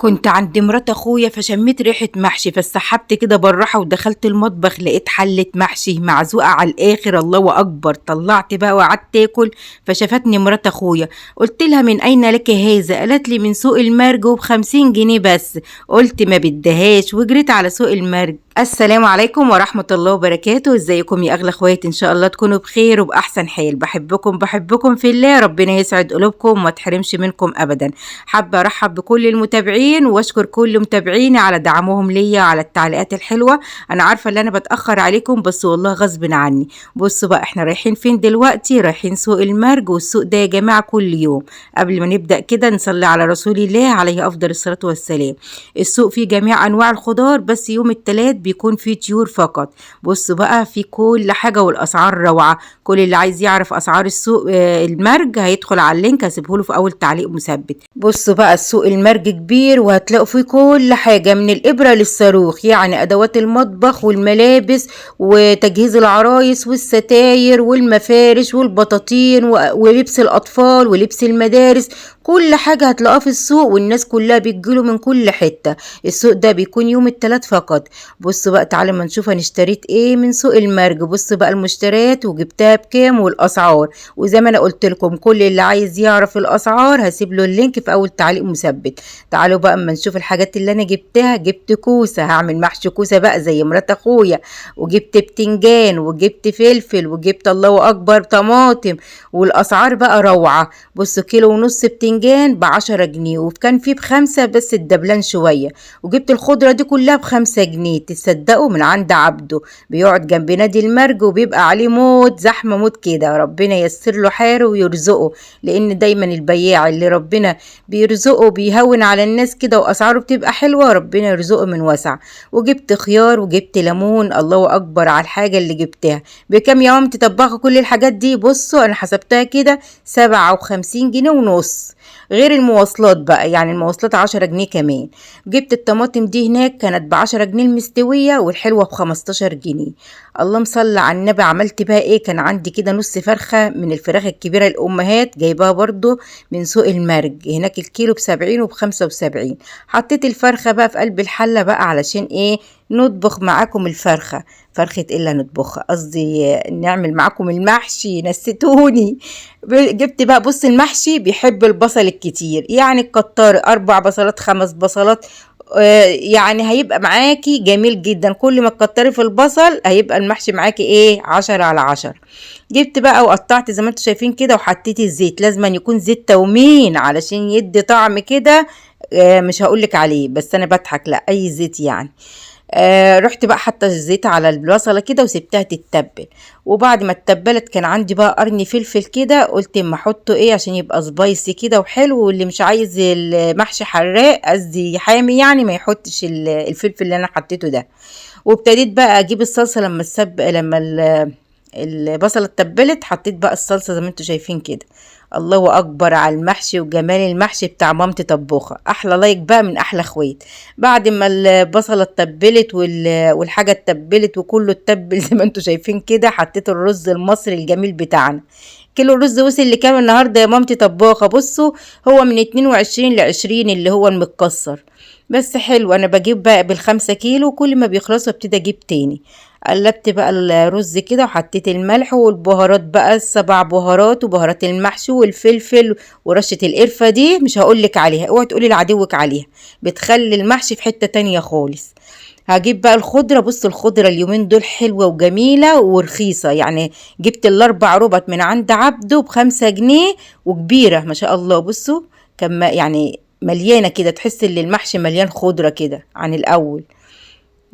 كنت عند مرات اخويا فشميت ريحة محشي فسحبت كده بالراحة ودخلت المطبخ لقيت حلة محشي معزوقة على الاخر. الله اكبر! طلعت بقى وقعدت اكل. فشافتني مرات اخويا، قلت لها من اين لك هذا؟ قالت لي من سوق المرج ب50 جنيه بس. قلت ما بدهاش وجريت على سوق المرج. السلام عليكم ورحمة الله وبركاته. ازيكم يا اغلى اخواتي؟ ان شاء الله تكونوا بخير وباحسن حال. بحبكم في الله، ربنا يسعد قلوبكم وما تحرمش منكم ابدا. حابة ارحب بكل المتابعين واشكر كل متابعيني على دعمهم ليا على التعليقات الحلوة. انا عارفة ان انا بتأخر عليكم بس والله غصب عني. بصوا بقى احنا رايحين فين دلوقتي؟ رايحين سوق المرج، والسوق ده يا جماعة كل يوم. قبل ما نبدأ كده نصلي على رسول الله عليه افضل الصلاة والسلام. السوق فيه جميع انواع الخضار بس يوم التلات بيكون فيه طيور فقط. بصوا بقى في كل حاجة والاسعار روعة. كل اللي عايز يعرف اسعار السوق المرج هيدخل على اللينك هسيبهوله في اول تعليق مثبت. بصوا بقى السوق المرج كبير وهتلاقوا فيه كل حاجة من الإبرة للصاروخ، يعني أدوات المطبخ والملابس وتجهيز العرايس والستاير والمفارش والبطاطين ولبس الأطفال ولبس المدارس. كل حاجة هتلاقوها في السوق والناس كلها بتجيله من كل حتة. السوق ده بيكون يوم التلات فقط. بصوا بقى تعالوا ما نشوف انا اشتريت ايه من سوق المرج. بصوا بقى المشتريات وجبتها بكام والاسعار، وزي ما انا قلت لكم كل اللي عايز يعرف الاسعار هسيب له اللينك في اول تعليق مثبت. تعالوا بقى اما نشوف الحاجات اللي انا جبتها. جبت كوسة، هعمل محشي كوسة بقى زي مرات اخويا، وجبت بتنجان وجبت فلفل وجبت الله اكبر طماطم، والاسعار بقى روعة. بصوا كيلو ونص بتنجان ب10 جنيه وكان فيه ب5 بس الدبلان شوية. وجبت الخضرة دي كلها ب5 جنيه. تصدقوا من عند عبده بيقعد جنب نادي المرج وبيبقى عليه موت زحمة موت كده. ربنا ييسر له حاله ويرزقه، لان دايما البياع اللي ربنا بيرزقه بيهون على الناس كده واسعاره بتبقى حلوة، ربنا يرزقه من وسع. وجبت خيار وجبت ليمون. الله اكبر على الحاجة اللي جبتها. بكام يا ماما تطبخي كل الحاجات دي؟ بصوا انا حسبتها كده 57 جنيه ونص، غير المواصلات بقى، يعني المواصلات 10 جنيه كمان. جبت الطماطم دي هناك كانت ب10 جنيه المستوية والحلوة ب15 جنيه. اللهم صل على النبي. عملت بقى ايه؟ كان عندي كده نص فرخة من الفراخ الكبيرة الأمهات جايباها برضو من سوق المرج، هناك الكيلو ب70 وب75. حطيت الفرخة بقى في قلب الحلة بقى علشان ايه؟ نطبخ معاكم الفرخة. فرخة إلا نطبخها، قصدي نعمل معاكم المحشي، نسيتوني. جبت بقى، بص المحشي بيحب البصل الكتير، يعني تكتري 4 بصلات 5 بصلات. يعني هيبقى معاكي جميل جدا. كل ما تكتري في البصل هيبقى المحشي معاكي ايه 10/10. جبت بقى وقطعت زي ما انتوا شايفين كده وحطيت الزيت. لازم أن يكون زيت تومين علشان يدي طعم كده. مش هقولك عليه بس انا بضحك، لا اي زيت يعني. رحت بقى حاطه الزيت على البصله كده وسبتها تتبل. وبعد ما اتبلت كان عندي بقى قرن فلفل كده، قلت اما احطه ايه عشان يبقى سبايسي كده وحلو، واللي مش عايز المحشي حراق قصدي حامي يعني ما يحطش الفلفل اللي انا حطيته ده. وابتديت بقى اجيب الصلصه لما البصله اتبلت. حطيت بقى الصلصه زي ما انتوا شايفين كده. الله اكبر على المحشي وجمال المحشي بتاع مامتي طبوخه. احلى لايك بقى من احلى اخوات. بعد ما البصله اتبلت والحاجه اتبلت وكله اتبل زي ما انتوا شايفين كده، حطيت الرز المصري الجميل بتاعنا. كيلو الرز وصل لكام النهارده يا مامتي طباخه؟ بصوا هو من 22 ل20 اللي هو المتكسر، بس حلو. انا بجيب بقى بال5 كيلو، كل ما بيخلصوا ابتدي اجيب تاني. قلبت بقى الرز كده وحطيت الملح والبهارات بقى ال7 بهارات وبهارات المحشي والفلفل ورشة القرفة دي مش هقولك عليها، اوعي تقولي لعدوك عليها، بتخلي المحشي في حتة تانية خالص. هجيب بقى الخضرة. بص الخضرة اليومين دول حلوة وجميلة ورخيصة، يعني جبت ال4 ربط من عند عبده ب5 جنيه وكبيرة ما شاء الله. بصوا كم يعني مليانة كده، تحس ان المحشي مليان خضرة كده عن الأول.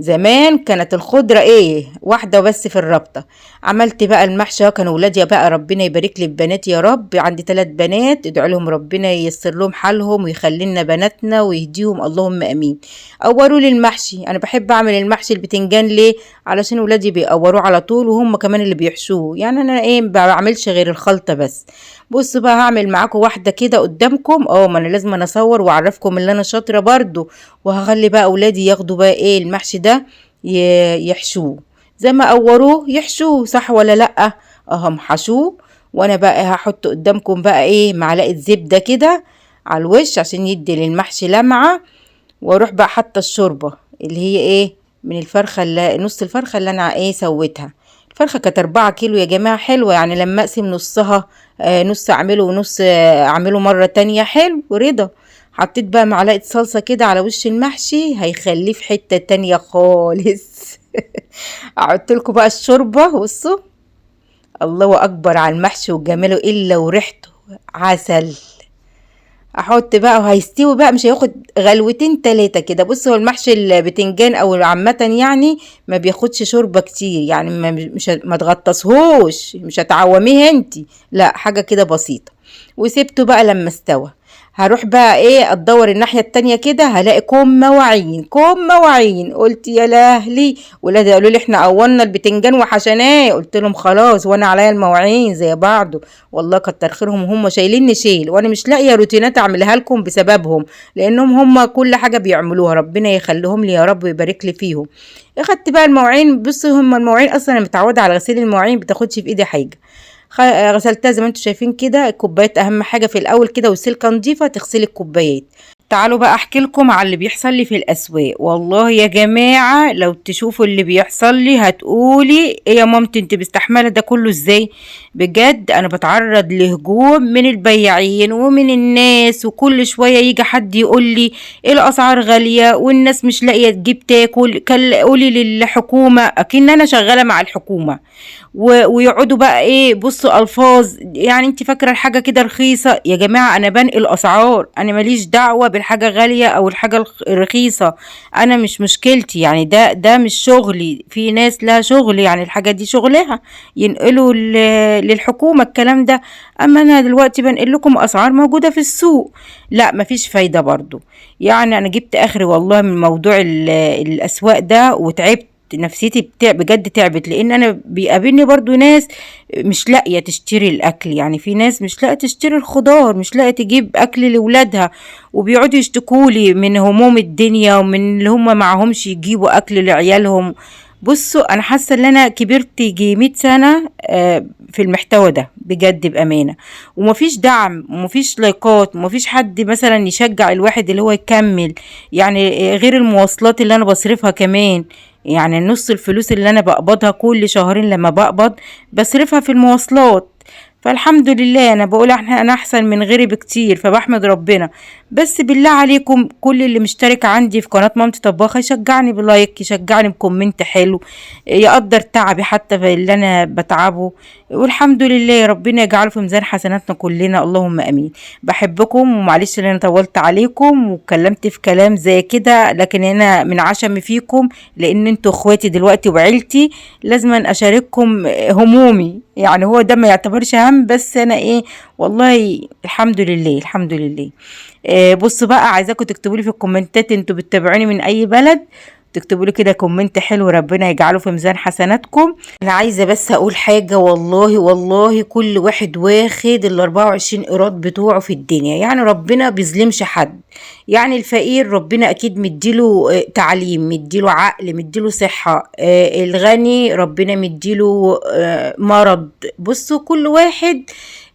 زمان كانت الخضرة ايه واحدة بس في الرابطة. عملت بقى المحشي. كانوا ولادي بقى ربنا يبارك لي ببناتي يا رب، عندي 3 بنات، ادعوا لهم ربنا ييسر لهم حالهم ويخلي لنا بناتنا ويهديهم اللهم امين. قوروا لي المحشي. انا بحب اعمل المحشي البتنجان ليه؟ علشان ولادي بيقوروه على طول وهم كمان اللي بيحشوه، يعني انا ايه ما بعملش غير الخلطة بس. بصوا بقى هعمل معاكم واحدة كده قدامكم. ما انا لازم اصور واعرفكم اللي انا شاطرة برضو. وهخلي بقى اولادي ياخدوا بقى ايه المحشي ده يحشوه زي ما قوروه يحشوه، صح ولا لأ؟ اهم حشوه. وانا بقى هحط قدامكم بقى ايه معلقة زبدة كده على الوش عشان يدي للمحشي لمعة. واروح بقى حاطه الشوربه اللي هي ايه من الفرخه، اللي نص الفرخه اللي انا ايه سويتها. الفرخه كانت 4 كيلو يا جماعه، حلوه يعني. لما اقسم نصها نص اعمله ونص اعمله مره تانية، حلو ورضا. حطيت بقى معلقه صلصه كده على وش المحشي، هيخليه في حته تانية خالص. احط لكم بقى الشوربه، بصوا الله اكبر على المحشي وجماله الا وريحته عسل. احط بقى وهيستوي بقى، مش هياخد غلوتين 3 كده. بص هو المحشي البتنجان او عامه يعني ما بياخدش شوربه كتير، يعني ما تغطسهوش، مش هتعوميه انتي، لا حاجه كده بسيطه. وسبته بقى لما استوى. هروح بقى ايه اتدور الناحيه التانية كده، هلاقي كوم مواعين كوم مواعين. قلت يا لهلي، ولادي قالوا لي احنا اولنا البتنجان وحشناه، قلت لهم خلاص وانا عليا المواعين زي بعضه. والله كتر خيرهم، هم شايليني شيل، وانا مش لاقيه روتينات اعملها لكم بسببهم، لانهم هم كل حاجه بيعملوها، ربنا يخليهم لي يا رب ويبارك لي فيهم. اخدت بقى المواعين. بصوا هم المواعين اصلا انا متعوده على غسيل المواعين، بتاخدش في ايدي حاجه. غسلتها زي ما انتم شايفين كده. الكوبايات اهم حاجه في الاول كده، والسلكه نظيفه تغسلي الكوبايات. تعالوا بقى احكي لكم على اللي بيحصل لي في الاسواق. والله يا جماعه لو تشوفوا اللي بيحصل لي هتقولي ايه يا مامتي انت مستحمله ده كله ازاي. بجد انا بتعرض لهجوم من البياعين ومن الناس، وكل شويه يجي حد يقول لي ايه الاسعار غاليه والناس مش لاقيه تجيب تاكل، قولي للحكومه، اكن انا شغاله مع الحكومه. ويقعدوا بقى ايه بصوا الفاظ، يعني انت فاكره الحاجه كده رخيصه. يا جماعه انا بنقل اسعار، انا ماليش دعوه بالحاجه غاليه او الحاجه رخيصه، انا مش مشكلتي يعني. ده مش شغلي، في ناس لها شغل يعني الحاجه دي شغلها ينقلوا للحكومه الكلام ده. اما انا دلوقتي بنقل لكم اسعار موجوده في السوق. لا مفيش فايده برضو. يعني انا جبت اخري والله من موضوع الاسواق ده وتعبت، نفسيتي بجد تعبت، لان انا بيقابلني برضو ناس مش لاقيه تشتري الاكل. يعني في ناس مش لاقيه تشتري الخضار، مش لاقيه تجيب اكل لاولادها، وبيقعدوا يشتكولي من هموم الدنيا ومن اللي هم معهمش يجيبوا اكل لعيالهم. بصوا انا حاسه ان انا كبرت يجي 100 سنه في المحتوى ده بجد بامانه. ومفيش دعم ومفيش لايكات ومفيش حد مثلا يشجع الواحد اللي هو يكمل. يعني غير المواصلات اللي انا بصرفها كمان، يعني نص الفلوس اللي انا بقبضها كل شهرين لما بقبض بصرفها في المواصلات. فالحمد لله انا بقول انا احسن من غيري بكتير، فبحمد ربنا. بس بالله عليكم كل اللي مشترك عندي في قناة مامتي طباخة يشجعني بلايك، يشجعني بكومنت حلو، يقدر تعبي حتى في اللي انا بتعبه. والحمد لله ربنا يجعله في ميزان حسناتنا كلنا، اللهم امين. بحبكم ومعلش ان انا طولت عليكم واتكلمت في كلام زي كده، لكن انا من عشمي فيكم، لان انتوا اخواتي دلوقتي وعيلتي، لازم اشارككم همومي. يعني هو ده ما يعتبرش هم، بس انا ايه والله الحمد لله الحمد لله. بصوا بقى عايزاكم تكتبوا لي في الكومنتات انتوا بتتابعوني من اي بلد، تكتبوا لي كده كومنت حلو ربنا يجعله في ميزان حسناتكم. انا عايزه بس اقول حاجه، والله كل واحد واخد ال 24 قيراط بتوعه في الدنيا، يعني ربنا بيظلمش حد. يعني الفقير ربنا اكيد مديله تعليم، مديله عقل، مديله صحه. الغني ربنا مديله مرض. بصوا كل واحد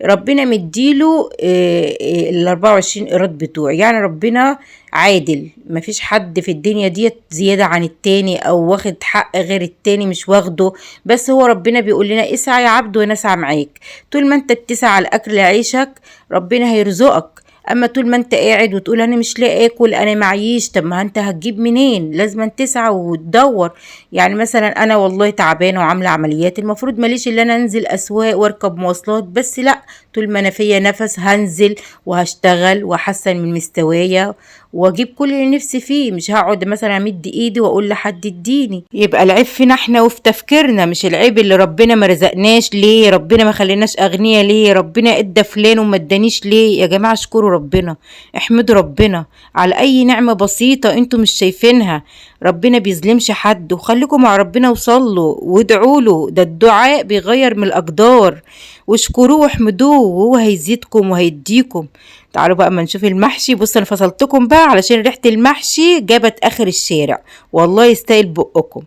ربنا مديله ال 24 قيراط بتوعه. يعني ربنا عادل، مفيش حد في الدنيا ديت زيادة عن التاني او واخد حق غير التاني مش واخده. بس هو ربنا بيقول لنا اسعى يا عبد وانا اسعى معاك. طول ما انت بتسعى على الاكل عيشك ربنا هيرزقك. اما طول ما انت قاعد وتقول انا مش لاقي اكل انا معيش، طب ما انت هتجيب منين؟ لازم تسعى وتدور. يعني مثلا انا والله تعبانه وعامله عمليات، المفروض ماليش الا انا انزل اسواق واركب مواصلات، بس لا، طول ما انا فيا نفس هنزل وهشتغل واحسن من مستوايا واجيب كل اللي نفسي فيه. مش هقعد مثلا امد ايدي واقول لحد اديني. يبقى العيب فينا احنا وفي تفكيرنا، مش العيب اللي ربنا ما رزقناش ليه، ربنا ما خليناش اغنياء ليه، ربنا ادى فلان وما ادانيش ليه. يا جماعه اشكروا ربنا، احمدوا ربنا على اي نعمه بسيطه انتوا مش شايفينها. ربنا بيظلمش حد، وخليكم مع ربنا وصلوا وادعوا له، ده الدعاء بيغير من الاقدار. واشكروه واحمدوه وهو هيزيدكم وهيديكم. تعالوا بقى اما نشوف المحشي. بص انا فصلتكم بقى علشان ريحة المحشي جابت اخر الشارع، والله يستاهل بقكم.